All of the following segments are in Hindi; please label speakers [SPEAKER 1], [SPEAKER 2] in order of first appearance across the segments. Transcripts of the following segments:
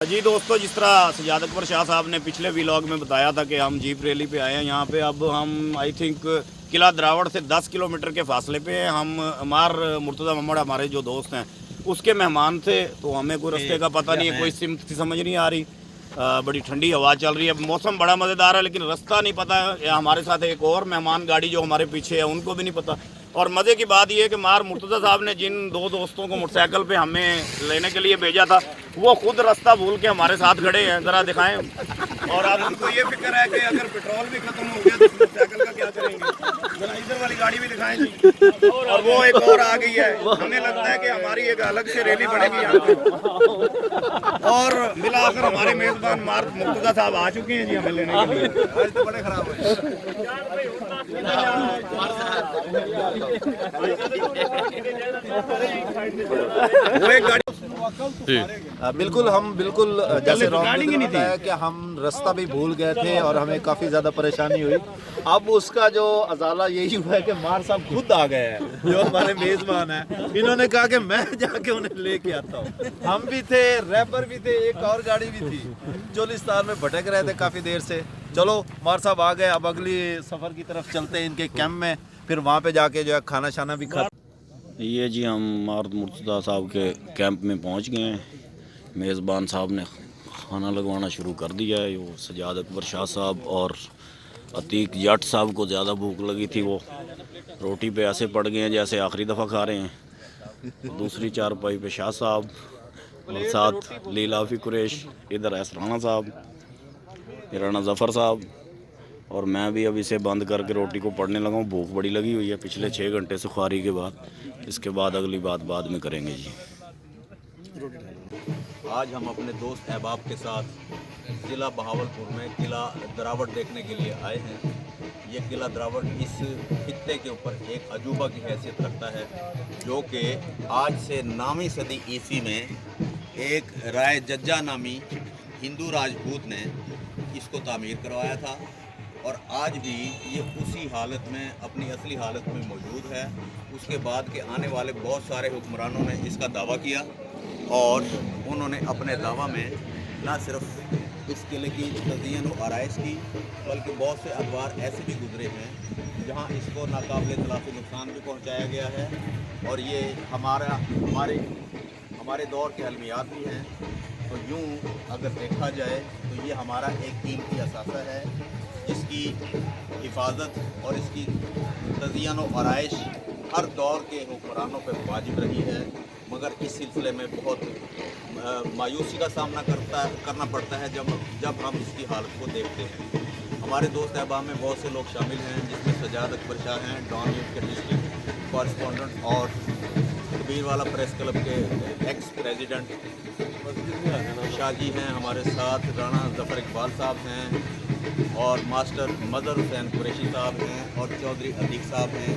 [SPEAKER 1] जी दोस्तों, जिस तरह सजाद अकबर शाह साहब ने पिछले व्लॉग में बताया था कि हम जीप रैली पे आए हैं यहाँ पे। अब हम आई थिंक किला द्रावड़ से 10 किलोमीटर के फासले पे हैं। हम अमार मुर्तज़ा मोहम्मद हमारे जो दोस्त हैं उसके मेहमान थे, तो हमें कोई रास्ते का पता नहीं है, कोई सिमत समझ नहीं आ रही। बड़ी ठंडी हवा चल रही है, मौसम बड़ा मज़ेदार है, लेकिन रास्ता नहीं पता है। हमारे साथ एक और मेहमान गाड़ी जो हमारे पीछे है उनको भी नहीं पता। और मज़े की बात यह है कि मार मुर्तज़ा साहब ने जिन दो दोस्तों को मोटरसाइकिल पे हमें लेने के लिए भेजा था, वो खुद रास्ता भूल के हमारे साथ खड़े हैं। ज़रा दिखाएं। और अब उनको ये फिक्र है कि अगर पेट्रोल भी खत्म हो गया तो मोटरसाइकिल का क्या करेंगे। जरा इधर वाली गाड़ी भी दिखाएं जी। और वो एक और आ गई है। हमें लगता है कि हमारी एक अलग से रैली पड़ेगी यहाँ पे। और मिलाकर हमारे मेज़बान मार मुर्तज़ा साहब आ चुके हैं जी हमें लेने के लिए। आज तो बड़े खराब वो एक गाड़ी
[SPEAKER 2] बिल्कुल हम बिल्कुल जैसे है कि हम रास्ता भी भूल गए थे और हमें काफ़ी ज़्यादा परेशानी हुई। अब उसका जो अजाला यही हुआ है कि मार साहब खुद आ गए हैं, जो हमारे मेज़बान हैं। इन्होंने कहा कि मैं जाके उन्हें लेके आता हूँ। हम भी थे, रैपर भी थे, एक और गाड़ी भी थी। चोलिस्तान में भटक रहे थे काफ़ी देर से। चलो मार साहब आ गए, अब अगली सफ़र की तरफ चलते हैं इनके कैंप में, फिर वहाँ पे जाके जो है खाना शाना भी खा।
[SPEAKER 1] ये जी हम मारुत मुर्तज़ा साहब के कैंप में पहुंच गए हैं। मेज़बान साहब ने खाना लगवाना शुरू कर दिया है। वो सजाद अकबर शाह साहब और अतीक जट साहब को ज़्यादा भूख लगी थी, वो रोटी पे ऐसे पड़ गए हैं जैसे आखिरी दफ़ा खा रहे हैं। दूसरी चारपाई पे शाह साहब और साथ लीलाफी कुरैश, इधर एस राणा साहब, राणा ज़फ़र साहब, और मैं भी अब इसे बंद करके रोटी को पढ़ने लगा हूँ। भूख बड़ी लगी हुई है पिछले 6 घंटे से ख्वारी के बाद। इसके बाद अगली बात बाद में करेंगे जी।
[SPEAKER 3] आज हम अपने दोस्त अहबाब के साथ ज़िला बहावलपुर में किला द्रावड़ देखने के लिए आए हैं। ये किला द्रावड़ इस खित्ते के ऊपर एक अजूबा की हैसियत रखता है, जो कि आज से 9वीं सदी ईस्वी में एक राय जज्जा नामी हिंदू राजपूत ने इसको तामीर करवाया था, और आज भी ये उसी हालत में, अपनी असली हालत में मौजूद है। उसके बाद के आने वाले बहुत सारे हुक्मरानों ने इसका दावा किया, और उन्होंने अपने दावा में न सिर्फ इस किले की तज़य्युन व आराइश की, बल्कि बहुत से अदवार ऐसे भी गुजरे हैं जहां इसको नाकाबिल तलाफ़ी नुकसान भी पहुंचाया गया है। और ये हमारे दौर के अलमियात भी हैं। तो यूँ अगर देखा जाए तो ये हमारा एक कीमती असासा है, जिसकी हिफाजत और इसकी तज़य्युन व आराइश हर दौर के हुक्मरानों पर वाजिब रही है, मगर इस सिलसिले में बहुत मायूसी का सामना करना पड़ता है जब हम इसकी हालत को देखते हैं। हमारे दोस्त अहबाब में बहुत से लोग शामिल हैं, जिसमें सजाद अकबर शाह हैं, डॉन न्यूज़ के डिस्ट्रिक्ट कॉरेस्पॉन्डेंट, और कबीरवाला प्रेस क्लब के एक्स प्रेसिडेंट शाहजी हैं हमारे साथ, राणा ज़फ़र इकबाल साहब हैं, और मास्टर मदर हुसैन कुरैशी साहब हैं, और चौधरी अतीक साहब हैं।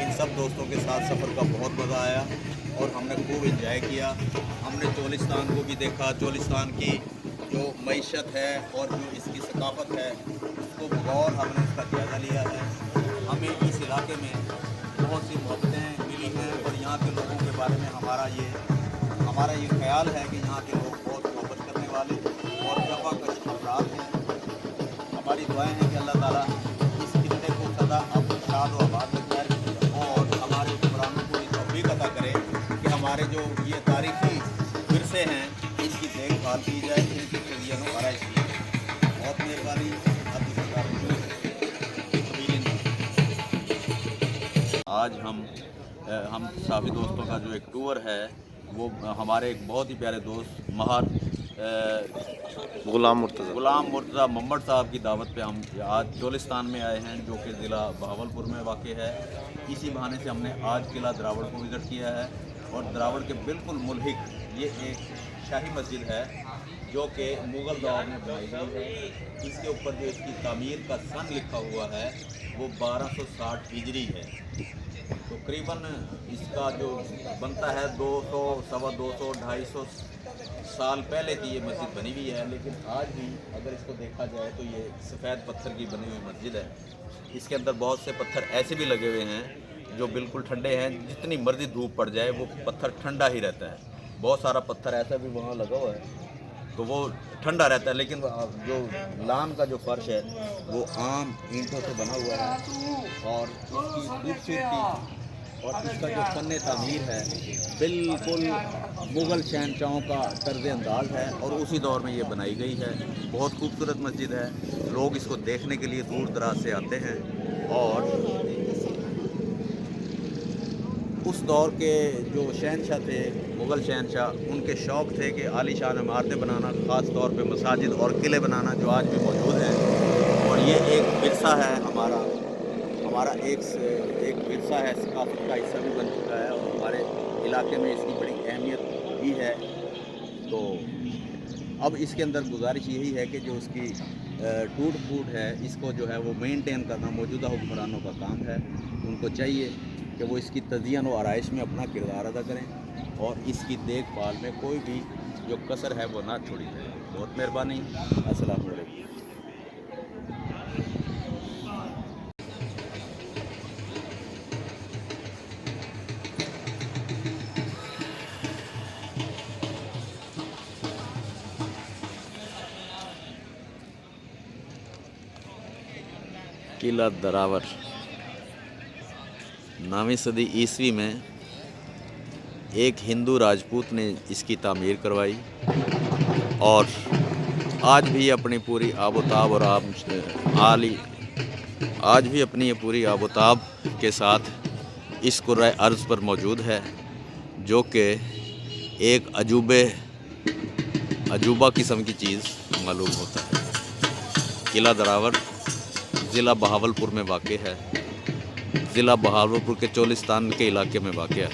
[SPEAKER 3] इन सब दोस्तों के साथ सफ़र का बहुत मज़ा आया और हमने खूब इंजॉय किया। हमने चोलिस्तान को भी देखा, चोलिस्तान की जो मईशत है और जो इसकी सकाफ़त है उसको गौर हमने उसका जायज़ा लिया है। हमें इस इलाके में बहुत सी मोहब्बतें मिली हैं, और यहाँ के लोगों के बारे में हमारा ये ख्याल है कि यहाँ के लोग बहुत मोहब्बत करने वाले और जफ़ाकश अफराद हैं। हमारी दुआएं हैं कि अल्लाह ताला इस खित्ते को सदा अब शाद व आबाद रखे, और हमारे हुक्मरानों को ये तौफ़ीक़ अता करे कि हमारे जो ये तारीख़ी विरसे हैं इसकी देखभाल की जाए, इनकी तज़य्युन व आराइश की जाए। बहुत मेहरबानी। आज हम सभी दोस्तों का जो एक टूर है, वो हमारे एक बहुत ही प्यारे दोस्त महार
[SPEAKER 2] गुलाम
[SPEAKER 3] मुर्तज़ा मोहम्मद साहब की दावत पे हम आज चोलिस्तान में आए हैं, जो कि ज़िला बहावलपुर में वाक़ है। इसी बहाने से हमने आज किला द्रावड़ को विज़िट किया है, और द्रावड़ के बिल्कुल मुल्हिक ये एक शाही मस्जिद है जो कि मुग़ल दौर में बनाई गई है। इसके ऊपर जो इसकी तामीर का सन लिखा हुआ है वो 1260 हिजरी है। तो करीबन इसका जो बनता है 200, सवा 200, 250 साल पहले की ये मस्जिद बनी हुई है। लेकिन आज भी अगर इसको देखा जाए तो ये सफ़ेद पत्थर की बनी हुई मस्जिद है। इसके अंदर बहुत से पत्थर ऐसे भी लगे हुए हैं जो बिल्कुल ठंडे हैं, जितनी मर्जी धूप पड़ जाए वो पत्थर ठंडा ही रहता है। बहुत सारा पत्थर ऐसा भी वहाँ लगा हुआ है तो वो ठंडा रहता है। लेकिन जो लान का जो फर्श है वो आम ईंटों से बना हुआ है और इसकी खूबसूरती और इसका जो फन तामीर है बिल्कुल मुग़ल शहनशाहों का तर्ज़ अंदाज है और उसी दौर में ये बनाई गई है। बहुत खूबसूरत मस्जिद है, लोग इसको देखने के लिए दूर दराज से आते हैं। और उस दौर के जो शहनशाह थे, मुग़ल शहनशाह, उनके शौक़ थे कि आलीशान इमारतें बनाना, ख़ास तौर पे मसाजिद और किले बनाना जो आज भी मौजूद हैं। और ये एक विरसा है हमारा एक विरसा है, सकाफ़त का हिस्सा भी बन चुका है और हमारे इलाके में इसकी बड़ी अहमियत भी है। तो अब इसके अंदर गुजारिश यही है कि जो उसकी टूट फूट है इसको जो है वो मेंटेन करना मौजूदा हुक्मरानों का काम है। उनको चाहिए कि वो इसकी तज़य्युन और आराइश में अपना किरदार अदा करें और इसकी देखभाल में कोई भी जो कसर है वो ना छोड़ी जाए। बहुत मेहरबानी। अस्सलाम वालेकुम। किला दरावर 9वीं सदी ईस्वी में एक हिंदू राजपूत ने इसकी तामीर करवाई और आज भी अपनी पूरी आबोताब और आज भी अपनी ये पूरी आबोताब के साथ इस कुर्रा अर्ज़ पर मौजूद है, जो कि एक अजूबा किस्म की चीज़ मालूम होता है। किला दरावर ज़िला बहावलपुर में वाक़ है, ज़िला बहावलपुर के चोलिस्तान के इलाके में वाक़ है।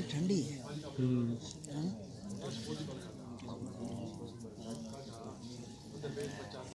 [SPEAKER 4] ठंडी है।